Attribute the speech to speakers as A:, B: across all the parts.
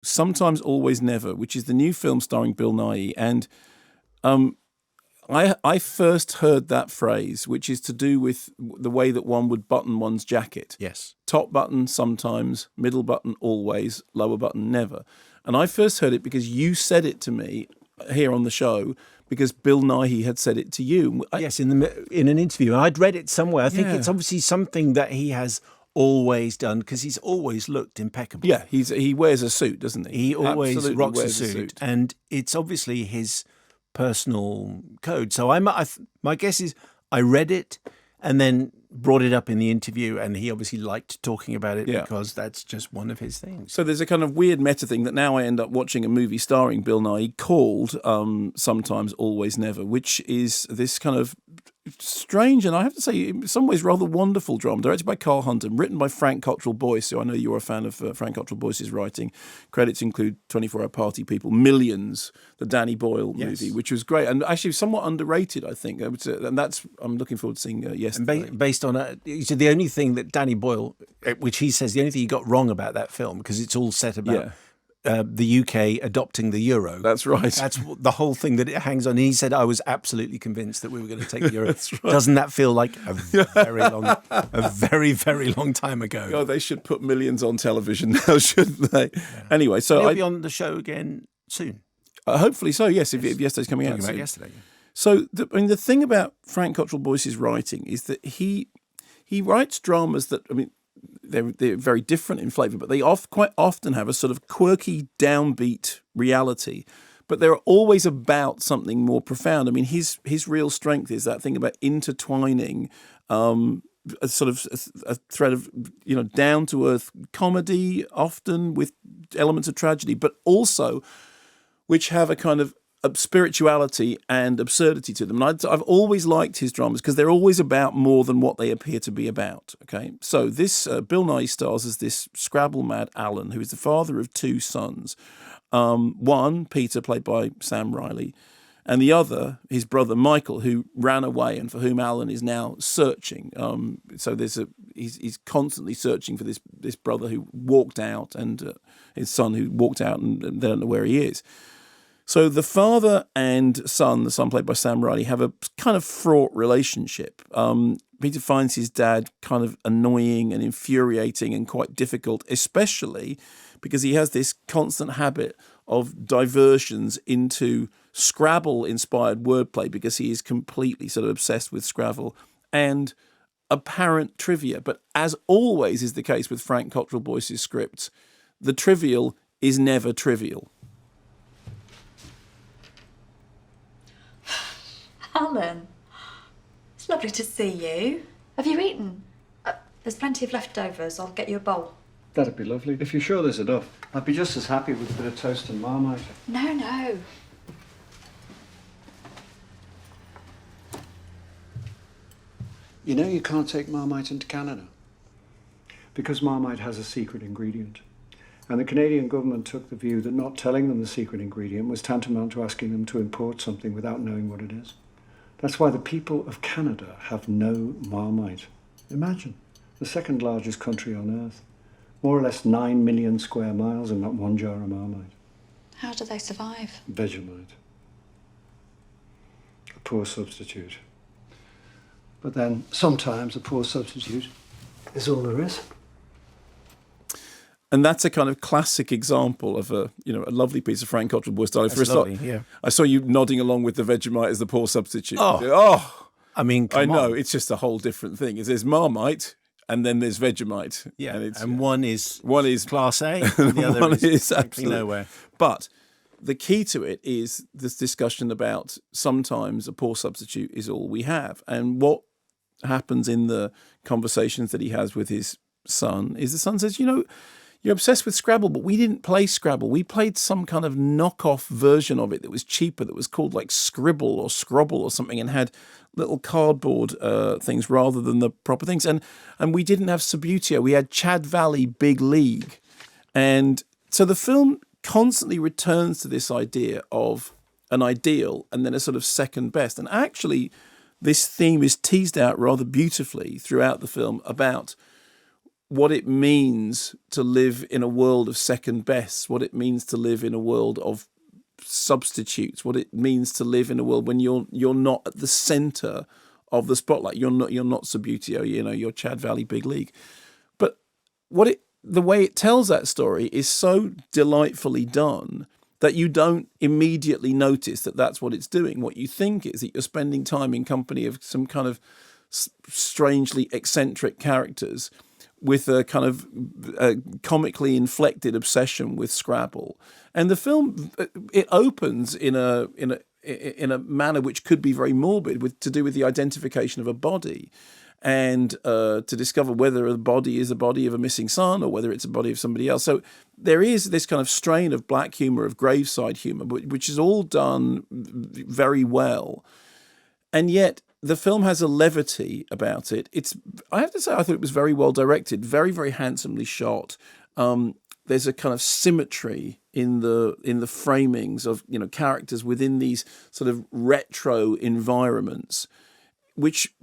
A: Sometimes, Always, Never, which is the new film starring Bill Nighy. And I first heard that phrase, which is to do with the way that one would button one's jacket.
B: Yes.
A: Top button sometimes, middle button always, lower button never. And I first heard it because you said it to me here on the show, because Bill Nighy had said it to you.
B: Yes, in an interview. I'd read it somewhere. I think
A: Yeah.
B: it's obviously something that he has always done, because he's always looked impeccable.
A: Yeah, he wears a suit, doesn't he?
B: He always
A: Absolutely
B: rocks a
A: wears
B: suit, and it's obviously his personal code. So my guess is I read it and then brought it up in the interview, and he obviously liked talking about it because that's just one of his things.
A: So there's a kind of weird meta thing that now I end up watching a movie starring Bill Nighy called Sometimes, Always, Never, which is this kind of strange and I have to say in some ways rather wonderful drama, directed by Carl Hunt and written by Frank Cottrell Boyce, who I know you're a fan of Frank Cottrell Boyce's writing. Credits include 24 Hour Party People, Millions, the Danny Boyle movie, which was great and actually somewhat underrated, I think. And that's I'm looking forward to seeing yesterday.
B: And based on so the only thing that Danny Boyle, which he says the only thing he got wrong about that film, because it's all set about the UK adopting the euro.
A: That's right.
B: That's the whole thing that it hangs on. And he said, I was absolutely convinced that we were going to take the euro.
A: That's right.
B: Doesn't that feel like a very, very long time ago?
A: Oh, they should put Millions on television now, shouldn't they? Yeah. Anyway, so
B: He'll be on the show again soon.
A: Hopefully so, yes, if yesterday's coming out.
B: About yesterday.
A: So, the thing about Frank Cottrell Boyce's writing is that he writes dramas that, I mean, they're very different in flavour, but they quite often have a sort of quirky, downbeat reality. But they're always about something more profound. I mean, his real strength is that thing about intertwining a sort of a thread of down to earth comedy, often with elements of tragedy, but also which have a kind of spirituality and absurdity to them. And I've always liked his dramas because they're always about more than what they appear to be about. Okay, so this Bill Nighy stars as this Scrabble-mad Alan, who is the father of two sons. One, Peter, played by Sam Riley, and the other, his brother Michael, who ran away and for whom Alan is now searching. So he's constantly searching for this brother who walked out and his son who walked out and they don't know where he is. So the father and son, the son played by Sam Riley, have a kind of fraught relationship. Peter finds his dad kind of annoying and infuriating and quite difficult, especially because he has this constant habit of diversions into Scrabble-inspired wordplay because he is completely sort of obsessed with Scrabble and apparent trivia. But as always is the case with Frank Cottrell Boyce's scripts, the trivial is never trivial.
C: Alan, it's lovely to see you. Have you eaten? There's plenty of leftovers. I'll get you a bowl.
D: That'd be lovely. If you're sure there's enough, I'd be just as happy with a bit of toast and Marmite.
C: No.
D: You know you can't take Marmite into Canada. Because Marmite has a secret ingredient. And the Canadian government took the view that not telling them the secret ingredient was tantamount to asking them to import something without knowing what it is. That's why the people of Canada have no Marmite. Imagine, the second largest country on earth. More or less 9 million square miles and not one jar of Marmite.
C: How do they survive?
D: Vegemite. A poor substitute. But then, sometimes a poor substitute is all there is.
A: And that's a kind of classic example of a lovely piece of Frank Cottrell Boyce style. I saw you nodding along with the Vegemite as the poor substitute.
B: I mean,
A: I know, it's just a whole different thing. There's Marmite and then there's Vegemite.
B: Yeah, and one is Class A,
A: and
B: the other
A: one
B: is
A: absolutely
B: nowhere.
A: But the key to it is this discussion about sometimes a poor substitute is all we have. And what happens in the conversations that he has with his son is the son says, you're obsessed with Scrabble, but we didn't play Scrabble. We played some kind of knockoff version of it that was cheaper, that was called like Scribble or Scrabble or something and had little cardboard things rather than the proper things. And we didn't have Subbuteo. We had Chad Valley Big League. And so the film constantly returns to this idea of an ideal and then a sort of second best. And actually, this theme is teased out rather beautifully throughout the film about what it means to live in a world of second bests, what it means to live in a world of substitutes, what it means to live in a world when you're not at the center of the spotlight. You're not Subbuteo, you're Chad Valley Big League. But the way it tells that story is so delightfully done that you don't immediately notice that that's what it's doing. What you think is that you're spending time in company of some kind of strangely eccentric characters with a kind of comically inflected obsession with Scrabble. And the film, it opens in a manner which could be very morbid, to do with the identification of a body, and to discover whether a body is a body of a missing son or whether it's a body of somebody else. So there is this kind of strain of black humor, of graveside humor, which is all done very well. And yet the film has a levity about it. I have to say, I thought it was very well directed, very, very handsomely shot. There's a kind of symmetry in the framings of characters within these sort of retro environments, which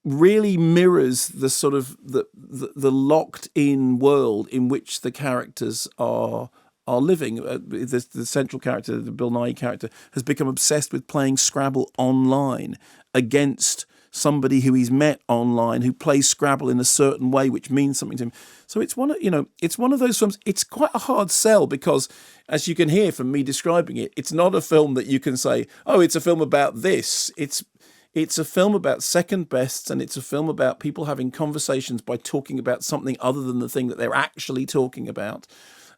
A: really mirrors the sort of the locked in world in which the characters are living. The central character, the Bill Nighy character, has become obsessed with playing Scrabble online against somebody who he's met online who plays Scrabble in a certain way, which means something to him. So it's one of those films. It's quite a hard sell because, as you can hear from me describing it, it's not a film that you can say, oh, it's a film about this. It's a film about second bests, and it's a film about people having conversations by talking about something other than the thing that they're actually talking about.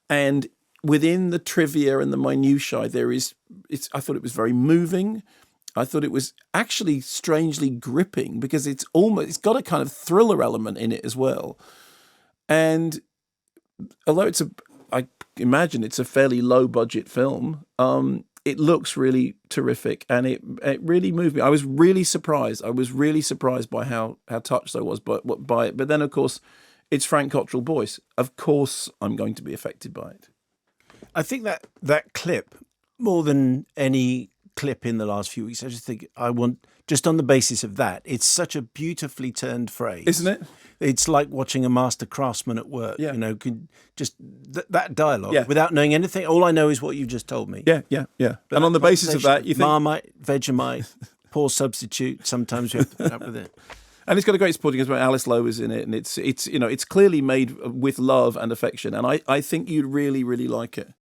A: And within the trivia and the minutiae, I thought it was very moving. I thought it was actually strangely gripping because it's got a kind of thriller element in it as well. And although I imagine it's a fairly low budget film, it looks really terrific, and it really moved me. I was really surprised. By how touched I was by it. But then, of course, it's Frank Cottrell Boyce. Of course, I'm going to be affected by it.
B: I think that clip, more than any clip in the last few weeks, I just think just on the basis of that, it's such a beautifully turned phrase,
A: isn't it?
B: It's like watching a master craftsman at work.
A: Yeah.
B: Just that dialogue without knowing anything. All I know is what you've just told me.
A: Yeah. And on the basis of that, you think
B: Marmite, Vegemite, poor substitute. Sometimes we have to put up with it.
A: And it's got a great supporting as well. Alice Lowe is in it, and it's clearly made with love and affection. And I think you'd really, really like it.